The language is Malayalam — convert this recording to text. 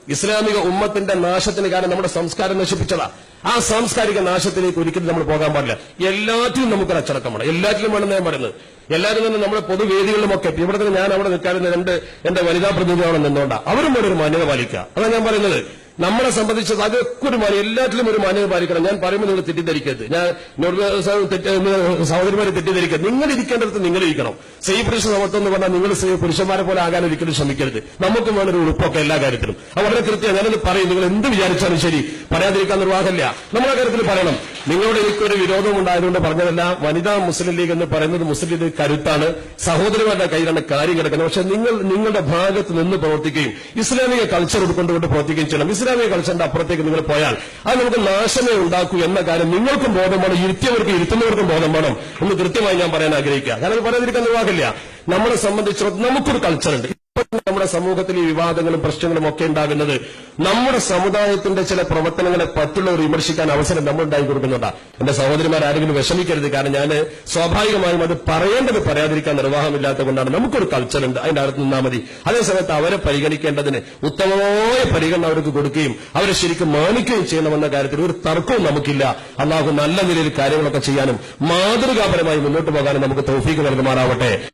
ഇസ്ലാമിക ഉമ്മത്തിന്റെ നാശത്തിന് കാരണം നമ്മുടെ സംസ്കാരം നശിപ്പിച്ചതാ. ആ സാംസ്കാരിക നാശത്തിലേക്ക് ഒരിക്കലും നമ്മൾ പോകാൻ പാടില്ല. എല്ലാറ്റിലും നമുക്കൊരു അച്ചടക്കം വേണം. എല്ലാറ്റിലും വേണമെന്ന് ഞാൻ പറയുന്നത്. എല്ലാവരും തന്നെ നമ്മുടെ പൊതുവേദികളിലുമൊക്കെ ഇവിടെ തന്നെ ഞാൻ അവിടെ നിൽക്കാറുണ്ട്. എന്റെ വനിതാ പ്രതിനിധിയോടെ നിന്നുകൊണ്ടാ അവരും കൂടെ ഒരു മാന്യത പാലിക്കുക. അതാണ് ഞാൻ പറയുന്നത്. നമ്മളെ സംബന്ധിച്ചത് അതൊക്കെ ഒരു മാന്യം, എല്ലാറ്റിലും ഒരു മാന്യത പാലിക്കണം. ഞാൻ പറയുമ്പോൾ നിങ്ങൾ തെറ്റിദ്ധരിക്കരുത്. ഞാൻ സഹോദരിമാരെ തെറ്റിദ്ധരിക്കരുത്. നിങ്ങൾ ഇരിക്കേണ്ടടുത്ത് നിങ്ങൾ ഇരിക്കണം. സ്ത്രീ പുരുഷ സമത്വം എന്ന് പറഞ്ഞാൽ നിങ്ങൾ പുരുഷന്മാരെ പോലെ ആകാൻ ഒരിക്കലും ശ്രമിക്കരുത്. നമുക്കും വേണൊരു ഉറപ്പൊക്കെ എല്ലാ കാര്യത്തിലും. അത് വളരെ കൃത്യമാണ്. ഞാനത് പറയും. നിങ്ങൾ എന്ത് വിചാരിച്ചാലും ശരി, പറയാതിരിക്കാൻ നിർവാഹമില്ല. നമ്മളെ കാര്യത്തിൽ പറയണം. നിങ്ങളോട് എനിക്കൊരു വിരോധം ഉണ്ടായതുകൊണ്ട് പറഞ്ഞതല്ല. വനിതാ മുസ്ലിം ലീഗ് എന്ന് പറയുന്നത് മുസ്ലിം ലീഗ് കരുത്താണ്. സഹോദരിമാരുടെ കയ്യിലാണ് കാര്യം കിടക്കുന്നത്. പക്ഷെ നിങ്ങളുടെ ഭാഗത്ത് നിന്ന് പ്രവർത്തിക്കുകയും ഇസ്ലാമിക കൾച്ചർ ഉൾക്കൊണ്ടുകൊണ്ട് പ്രവർത്തിക്കുകയും ചെയ്യണം. ഇസ്ലാമിക കൾച്ചറിന്റെ അപ്പുറത്തേക്ക് നിങ്ങൾ പോയാൽ അത് നമുക്ക് നാശമേ ഉണ്ടാക്കൂ എന്ന കാര്യം നിങ്ങൾക്കും ബോധം വേണം, ഇരുത്തുന്നവർക്കും ബോധം വേണം എന്ന് കൃത്യമായി ഞാൻ പറയാൻ ആഗ്രഹിക്കുക. കാരണം പറയാതിരിക്കാൻ നിർവാഹമില്ല. നമ്മളെ സംബന്ധിച്ചിടത്തോളം നമുക്കൊരു കൾച്ചറുണ്ട്. നമ്മുടെ സമൂഹത്തിൽ ഈ വിവാദങ്ങളും പ്രശ്നങ്ങളും ഒക്കെ ഉണ്ടാകുന്നത് നമ്മുടെ സമുദായത്തിന്റെ ചില പ്രവർത്തനങ്ങളെ മറ്റുള്ളവർ വിമർശിക്കാൻ അവസരം നമ്മൾ ഉണ്ടായി കൊടുക്കുന്നുണ്ടാണ്. എന്റെ സഹോദരിമാരാരെങ്കിലും വിഷമിക്കരുത്. കാരണം ഞാൻ സ്വാഭാവികമായും അത് പറയേണ്ടത് പറയാതിരിക്കാൻ നിർവാഹമില്ലാത്ത കൊണ്ടാണ്. നമുക്കൊരു കൾച്ചറുണ്ട്, അതിന്റെ അടുത്ത് നിന്നാൽ മതി. അതേസമയത്ത് അവരെ പരിഗണിക്കേണ്ടതിന് ഉത്തമമായ പരിഗണന അവർക്ക് കൊടുക്കുകയും അവരെ ശരിക്കും മാനിക്കുകയും ചെയ്യണമെന്ന കാര്യത്തിൽ ഒരു തർക്കവും നമുക്കില്ല. അള്ളാഹു നല്ല നിലയിൽ കാര്യങ്ങളൊക്കെ ചെയ്യാനും മാതൃകാപരമായി മുന്നോട്ട് പോകാനും നമുക്ക് തൗഫീഖ് നൽകുമാറാവട്ടെ.